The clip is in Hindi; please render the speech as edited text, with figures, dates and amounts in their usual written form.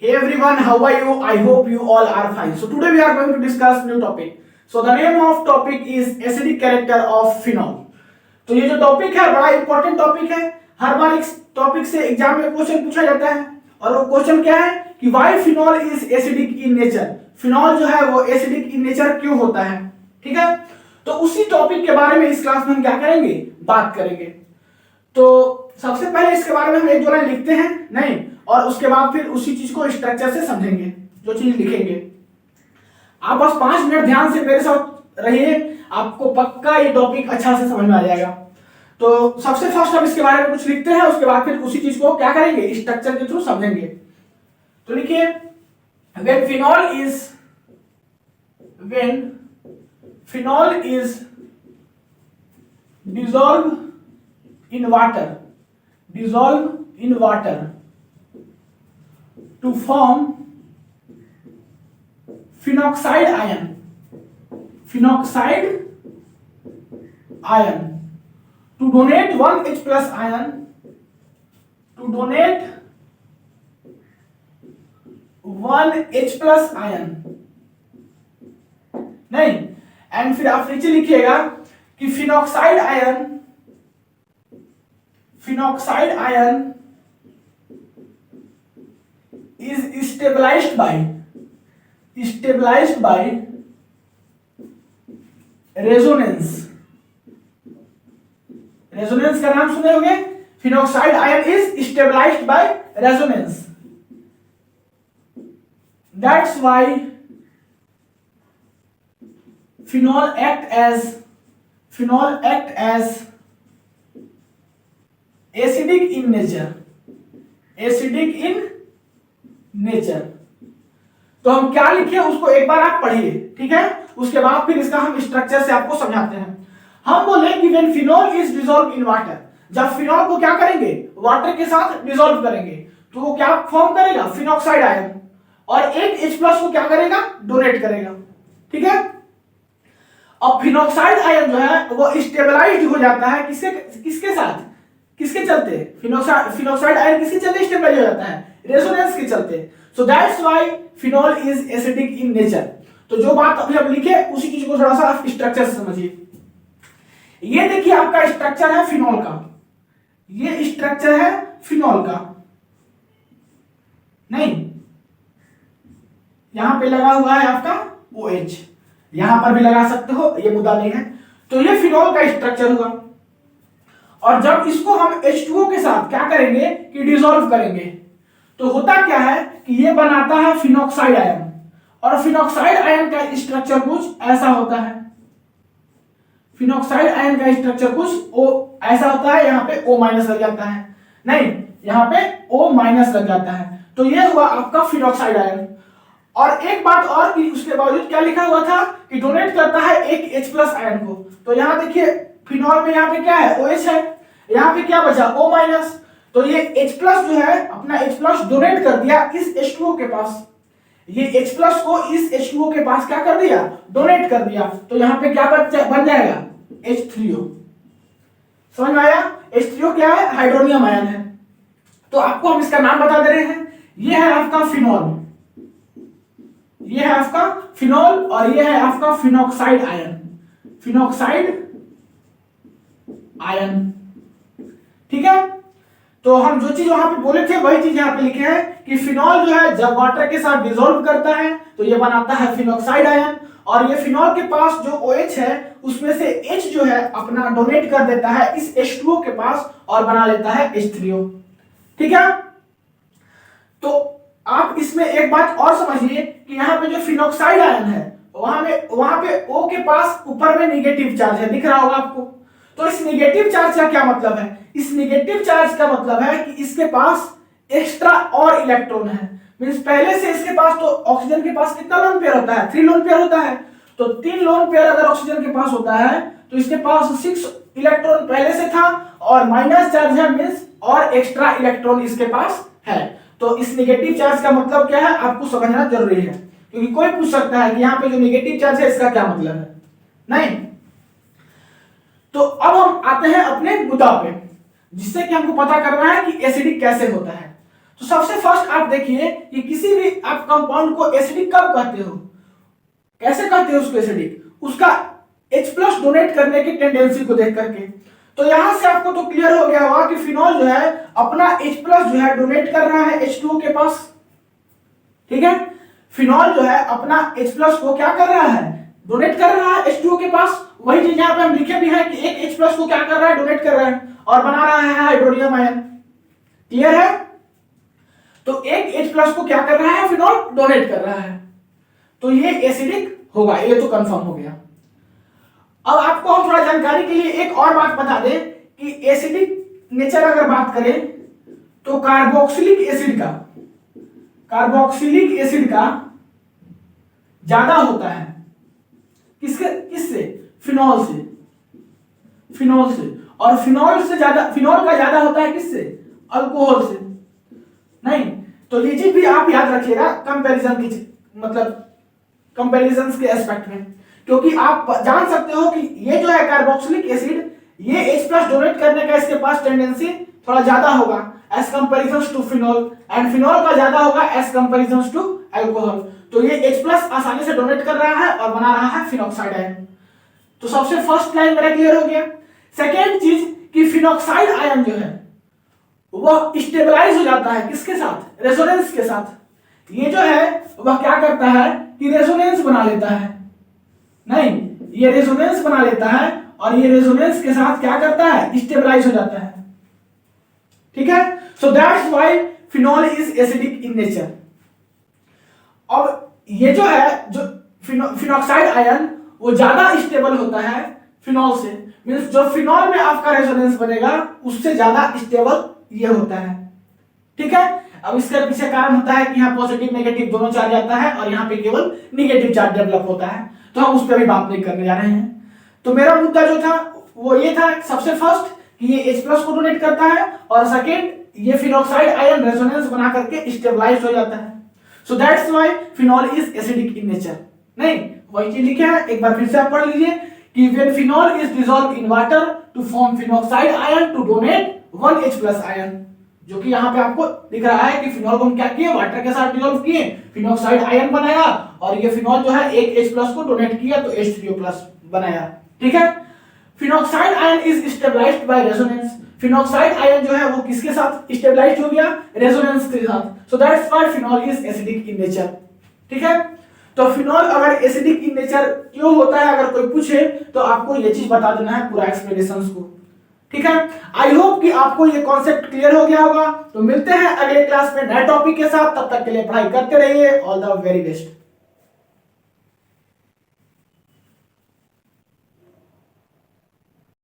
Hey everyone, how are you? I hope you all are fine. So today we are going to discuss new topic. So the name of topic is acidic character of phenol. तो ये जो टॉपिक है बड़ा इंपॉर्टेंट टॉपिक है। हर बार इस टॉपिक से एग्जाम में क्वेश्चन पूछा जाता है और वो क्वेश्चन क्या है कि why phenol is acidic in nature. Phenol जो है वो एसिडिक इन नेचर क्यों होता है, ठीक है। तो उसी टॉपिक के बारे में इस क्लास में हम क्या करेंगे, बात करेंगे। तो सबसे पहले इसके बारे में हम एक दो लाइन लिखते हैं नहीं, और उसके बाद फिर उसी चीज को स्ट्रक्चर से समझेंगे जो चीज लिखेंगे। आप बस 5 मिनट ध्यान से मेरे साथ रहिए, आपको पक्का ये टॉपिक अच्छा से समझ में आ जाएगा। तो सबसे फर्स्ट हम इसके बारे में कुछ लिखते हैं, उसके बाद फिर उसी चीज को क्या करेंगे, स्ट्रक्चर के थ्रू समझेंगे। तो लिखिए, when phenol is dissolved in water to form phenoxide ion to donate 1H plus ion नहीं, एंड फिर आप नीचे लिखिएगा कि phenoxide ion is stabilized by resonance का नाम सुने होंगे। Phenoxide ion is stabilized by resonance. That's why phenol act as acidic in nature। तो हम क्या लिखे उसको एक बार आप पढ़िए, ठीक है। उसके बाद फिर इसका हम स्ट्रक्चर से आपको समझाते हैं। हम बोले कि when phenol is dissolved in water, जब फिनॉल को क्या करेंगे, वाटर के साथ डिसॉल्व करेंगे तो वो क्या फॉर्म करेगा, फिनॉक्साइड आयन, और एक H+ को क्या करेगा, डोनेट करेगा, ठीक है। अब फिनॉक्साइड आयन जो है वो स्टेबलाइज्ड हो जाता है किसके साथ, किसके चलते, फिनॉक्साइड आयन किसके चलते स्टेबलाइज हो जाता है, रेजोनेंस के चलते। So that's why phenol is acidic in nature. तो जो बात अभी हम लिखे उसी चीज को थोड़ा सा आप स्ट्रक्चर से समझिए। ये देखिए आपका स्ट्रक्चर है फिनॉल का, ये स्ट्रक्चर है फिनॉल का, नहीं यहां पे लगा हुआ है आपका OH, यहां पर भी लगा सकते हो, ये मुद्दा नहीं है। तो ये फिनॉल का स्ट्रक्चर हुआ, और जब इसको हम H2O के साथ क्या करेंगे कि डिसॉल्व करेंगे तो होता क्या है कि ये बनाता है फिनॉक्साइड आयन, और फिनॉक्साइड आयन का स्ट्रक्चर कुछ ऐसा होता है। फिनॉक्साइड आयन का स्ट्रक्चर कुछ ऐसा होता है, यहाँ पे O- लग जाता है, नहीं यहाँ पे O- लग जाता है। तो ये हुआ आपका फिनॉक्साइड आयन। और एक बात और कि उसके बावजूद क्या लिखा हुआ था कि डोनेट करता है एक H+ आयन को। तो यहाँ देखिए फिनॉल में यहाँ पे क्या है, OH है, यहाँ पे क्या बचा, O-। तो ये H+ जो है अपना H+ डोनेट कर दिया इस H2O के पास, ये H+ को इस H2O के पास क्या कर दिया, डोनेट कर दिया। तो यहाँ पे क्या बन जाएगा, H3O। समझ में आया, H3O क्या है, हाइड्रोनियम आयन है। तो आपको हम इसका नाम बता दे रहे हैं, ये है आपका फिनॉल, ये है आपका फिनॉल, और ये है आपका फिनॉक्साइड आयन, ठीक है। तो हम जो चीज वहां पे बोले थे वही चीज यहाँ पे लिखे हैं कि फिनॉल जो है जब वाटर के साथ डिसॉल्व करता है तो ये बनाता है फिनॉक्साइड आयन, और ये फिनॉल के पास जो OH है उसमें से H जो है अपना डोनेट कर देता है इस H2O के पास और बना लेता है H3O, ठीक है। तो आप इसमें एक बात और समझिए कि यहाँ पे जो फिनॉक्साइड आयन है वहां पे O के पास ऊपर में नेगेटिव चार्ज है, दिख रहा होगा आपको। तो इस नेगेटिव चार्ज का क्या मतलब है, इस नेगेटिव चार्ज का मतलब है कि इसके पास एक्स्ट्रा और इलेक्ट्रॉन है। मींस पहले से इसके पास, तो ऑक्सीजन के पास कितना लोन पेयर होता है, 3 लोन पेयर होता है। तो 3 लोन पेयर अगर ऑक्सीजन के पास होता है तो इसके पास 6 इलेक्ट्रॉन पहले से था, और माइनस चार्ज है मींस और एक्स्ट्रा इलेक्ट्रॉन इसके पास है। तो इस नेगेटिव चार्ज का मतलब क्या है आपको समझना जरूरी है, क्योंकि कोई पूछ सकता है कि यहाँ पे जो नेगेटिव चार्ज है इसका क्या मतलब है, नहीं। तो अब हम आते हैं अपने मुद्दा पे, जिससे कि हमको पता करना है कि एसिडिक कैसे होता है। तो सबसे फर्स्ट आप देखिए कि किसी भी आप कंपाउंड को एसिडिक कब कहते हो, कैसे कहते हो उसको एसिडिक, उसका H+ डोनेट करने की टेंडेंसी को देख करके। तो यहां से आपको तो क्लियर हो गया होगा कि फिनॉल जो है अपना H+ जो है डोनेट कर रहा है H2O के पास, ठीक है। फिनॉल जो है अपना H+ को क्या कर रहा है, डोनेट कर रहा है H2O के पास। वही चीज यहाँ पे हम लिखे भी है कि एक H+ को क्या कर रहा है, डोनेट कर रहा है और बना रहा है हाइड्रोनियम आयन। क्लियर है? तो एक H+ को क्या कर रहा है, फिनॉल डोनेट कर रहा है, तो ये एसिडिक होगा, ये तो कंफर्म हो गया। अब आपको हम थोड़ा जानकारी के लिए एक और बात बता दें कि एसिडिक नेचर अगर बात करें तो कार्बोक्सिलिक एसिड का ज्यादा होता है किससे, फिनॉल से। और फिनॉल का ज्यादा होता है किससे, अल्कोहल से। नहीं, तो ये चीज भी आप याद रखिएगा कंपैरिजन के एस्पेक्ट में, क्योंकि आप जान सकते हो कि ये जो है कार्बोक्सिलिक एसिड, ये H+ डोनेट करने का इसके पास टेंडेंसी थोड़ा ज्यादा होगा as comparison to phenol, and phenol का ज्यादा होगा एज कंपैरिजन टू अल्कोहल। तो ये H+ आसानी से डोनेट कर रहा है और बना रहा है फिनॉक्साइड आयन। तो सबसे फर्स्ट लाइन मेरा क्लियर हो गया। सेकेंड चीज कि फिनॉक्साइड आयन जो है वह स्टेबलाइज हो जाता है किसके साथ, रेजोनेंस के साथ। ये जो है वह क्या करता है कि रेजोनेंस बना लेता है, नहीं ये रेजोनेंस बना लेता है और ये रेजोनेंस के साथ क्या करता है, स्टेबलाइज हो जाता है, ठीक है। So that's why phenol is acidic in nature. अब ये जो है जो फिनॉक्साइड आयन वो ज्यादा स्टेबल होता है फिनॉल से, मींस जो फिनॉल में आपका रेजोनेंस बनेगा उससे ज्यादा स्टेबल ये होता है, ठीक है। अब इसके पीछे कारण होता है कि यहाँ पॉजिटिव नेगेटिव दोनों चार्ज आता है और यहाँ पे केवल नेगेटिव चार्ज डेवलप होता है, तो हम उस पर भी बात नहीं करने जा रहे हैं। तो मेरा मुद्दा जो था वो ये था, सबसे फर्स्ट कि ये H+ को डोनेट करता है और सेकेंड ये फिनॉक्साइड आयन रेजोनेंस बना करके स्टेबलाइज हो जाता है। So that's why phenol is acidic in nature. नहीं, वही चीज लिखे है, एक बार फिर से आप पढ़ लीजिए कि when phenol is dissolved in water to form phenoxide ion to donate 1 H+ ion, जो कि यहाँ पे आपको दिख रहा है कि फिनॉल को हम क्या किए, वाटर के साथ डिसॉल्व किए, फिनॉक्साइड आयन बनाया और ये फिनॉल जो है एक H+ को डोनेट किया तो H3O+ बनाया, ठीक है। Phenoxide ion is stabilized by resonance. Phenoxide ion जो है वो किसके साथ स्टेबलाइज्ड हो गया, रेजोनेंस के साथ। So that's why phenol is acidic in nature, ठीक है। तो फिनॉल अगर एसिडिक इन नेचर क्यों होता है अगर कोई पूछे तो आपको ये चीज बता देना है पूरा एक्सप्लेनेशंस को, ठीक है। आई होप कि आपको ये कॉन्सेप्ट क्लियर हो गया होगा। तो मिलते हैं अगले क्लास में नए टॉपिक के साथ, तब तक के लिए पढ़ाई करते रहिए। All the very best.